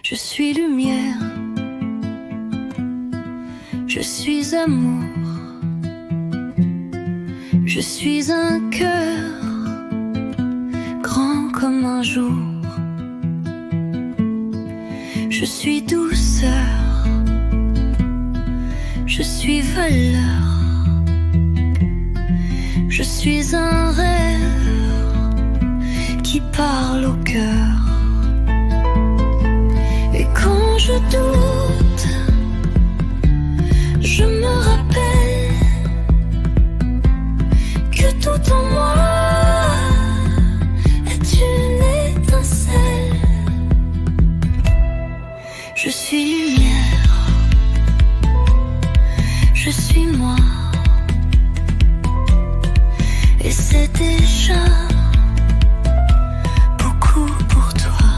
Je suis lumière, je suis amour, je suis un cœur grand comme un jour. Je suis douceur, je suis valeur, je suis un rêve qui parle au cœur. Et quand je doute, je me rappelle que tout en moi est une étincelle. Je suis lumière, je suis moi, et c'est déjà beaucoup pour toi.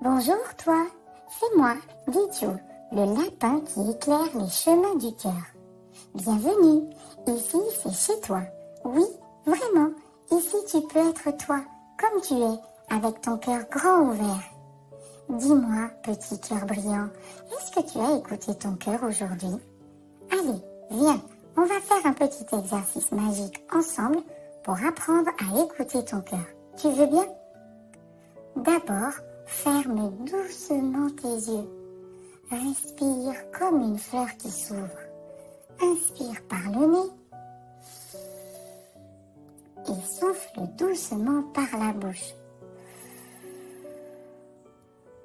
Bonjour toi, c'est moi, Guichou, le lapin qui éclaire les chemins du cœur. Bienvenue, ici c'est chez toi. Oui, vraiment, ici tu peux être toi, comme tu es, avec ton cœur grand ouvert. Dis-moi, petit cœur brillant, est-ce que tu as écouté ton cœur aujourd'hui? Allez, viens, on va faire un petit exercice magique ensemble pour apprendre à écouter ton cœur. Tu veux bien? D'abord, ferme doucement tes yeux. Respire comme une fleur qui s'ouvre. Inspire par le nez et souffle doucement par la bouche.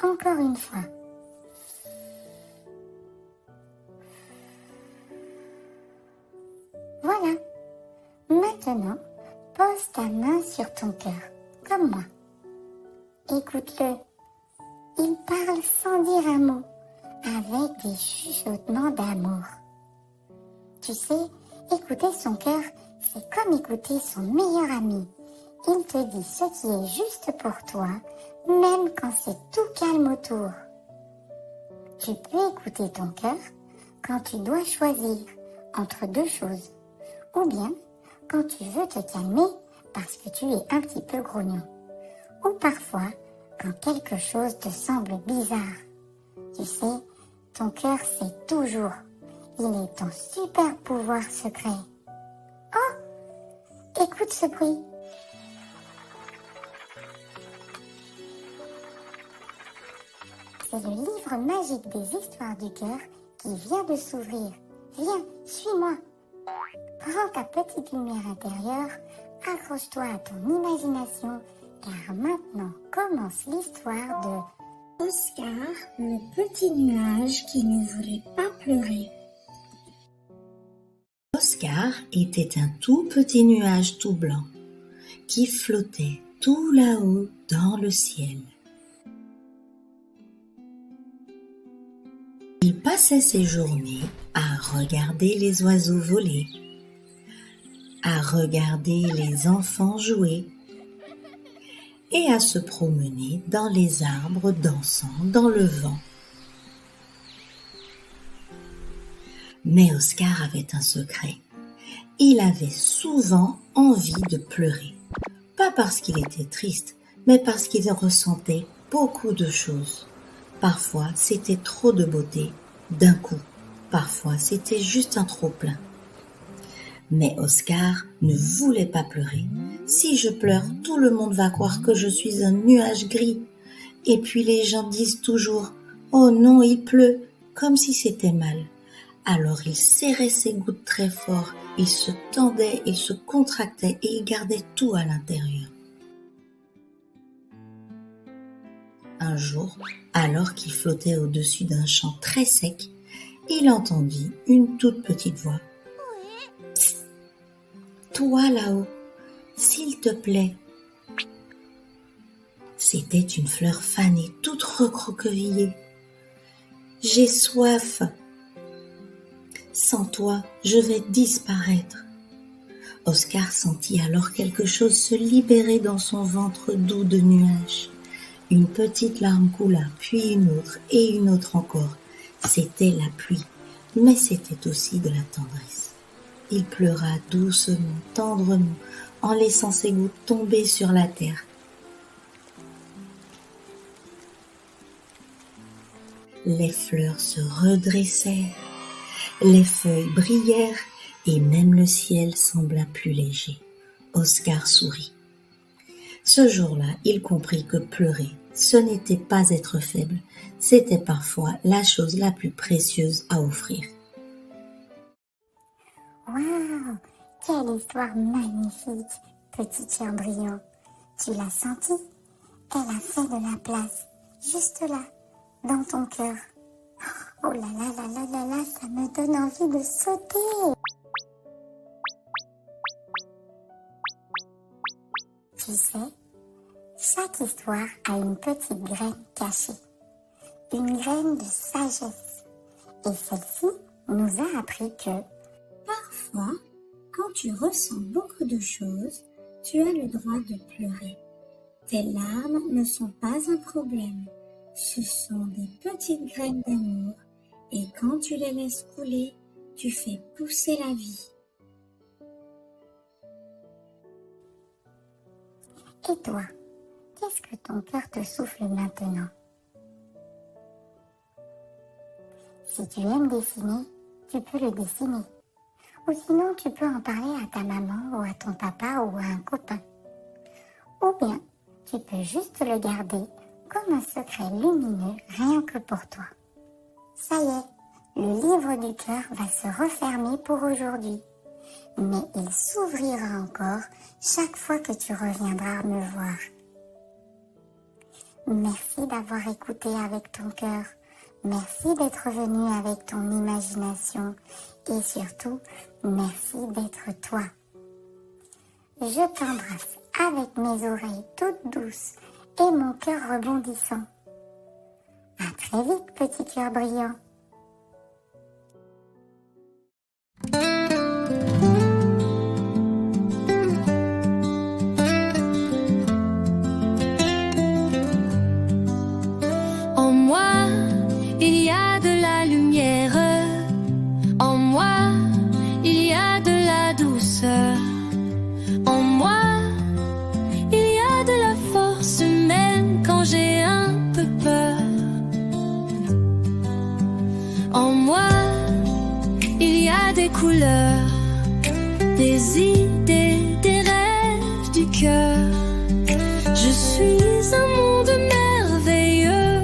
Encore une fois. Voilà. Maintenant, pose ta main sur ton cœur, comme moi. Écoute-le. Il parle sans dire un mot, avec des chuchotements d'amour. Tu sais, écouter son cœur, c'est comme écouter son meilleur ami. Il te dit ce qui est juste pour toi, même quand c'est tout calme autour. Tu peux écouter ton cœur quand tu dois choisir entre deux choses, ou bien quand tu veux te calmer parce que tu es un petit peu grognon, ou parfois quand quelque chose te semble bizarre. Tu sais, ton cœur sait toujours. Il est ton super pouvoir secret. Oh, écoute ce bruit. C'est le livre magique des histoires du cœur qui vient de s'ouvrir. Viens, suis-moi. Prends ta petite lumière intérieure, accroche-toi à ton imagination, car maintenant commence l'histoire de Oscar, le petit nuage qui ne voulait pas pleurer. Oscar était un tout petit nuage tout blanc qui flottait tout là-haut dans le ciel. Il passait ses journées à regarder les oiseaux voler, à regarder les enfants jouer et à se promener dans les arbres dansant dans le vent. Mais Oscar avait un secret. Il avait souvent envie de pleurer. Pas parce qu'il était triste, mais parce qu'il ressentait beaucoup de choses. Parfois, c'était trop de beauté d'un coup. Parfois, c'était juste un trop-plein. Mais Oscar ne voulait pas pleurer. Si je pleure, tout le monde va croire que je suis un nuage gris. Et puis les gens disent toujours « Oh non, il pleut », comme si c'était mal. Alors il serrait ses gouttes très fort, il se tendait, il se contractait et il gardait tout à l'intérieur. Un jour, alors qu'il flottait au-dessus d'un champ très sec, il entendit une toute petite voix. « Psst, toi là-haut, s'il te plaît. » C'était une fleur fanée, toute recroquevillée. « J'ai soif. Sans toi, je vais disparaître. » Oscar sentit alors quelque chose se libérer dans son ventre doux de nuage. Une petite larme coula, puis une autre et une autre encore. C'était la pluie, mais c'était aussi de la tendresse. Il pleura doucement, tendrement, en laissant ses gouttes tomber sur la terre. les fleurs se redressèrent, les feuilles brillèrent et même le ciel sembla plus léger. Oscar sourit. Ce jour-là, il comprit que pleurer, ce n'était pas être faible, c'était parfois la chose la plus précieuse à offrir. Waouh! Quelle histoire magnifique, petit cœur brillant. Tu l'as senti? Elle a fait de la place, juste là, dans ton cœur. Oh là là là là là là, ça me donne envie de sauter. Tu sais, chaque histoire a une petite graine cachée, une graine de sagesse. Et celle-ci nous a appris que Parfois, quand tu ressens beaucoup de choses, tu as le droit de pleurer. Tes larmes ne sont pas un problème. Ce sont des petites graines d'amour et quand tu les laisses couler, tu fais pousser la vie. Et toi, qu'est-ce que ton cœur te souffle maintenant? Si tu aimes dessiner, tu peux le dessiner. Ou sinon, tu peux en parler à ta maman ou à ton papa ou à un copain. Ou bien, tu peux juste le garder comme un secret lumineux rien que pour toi. Ça y est, le livre du cœur va se refermer pour aujourd'hui. Mais il s'ouvrira encore chaque fois que tu reviendras me voir. Merci d'avoir écouté avec ton cœur. Merci d'être venu avec ton imagination. Et surtout, merci d'être toi. Je t'embrasse avec mes oreilles toutes douces et mon cœur rebondissant. À très vite, petit cœur brillant. En moi, il y a de la lumière. En moi, il y a de la douceur. En moi, il y a de la force même quand j'ai un peu peur. En moi, il y a des couleurs, des idées, des rêves du cœur. Je suis un monde merveilleux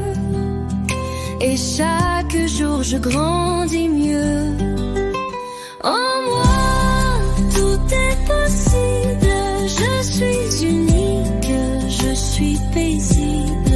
et chaque jour je grandis mieux. En moi, tout est possible, je suis unique, je suis paisible.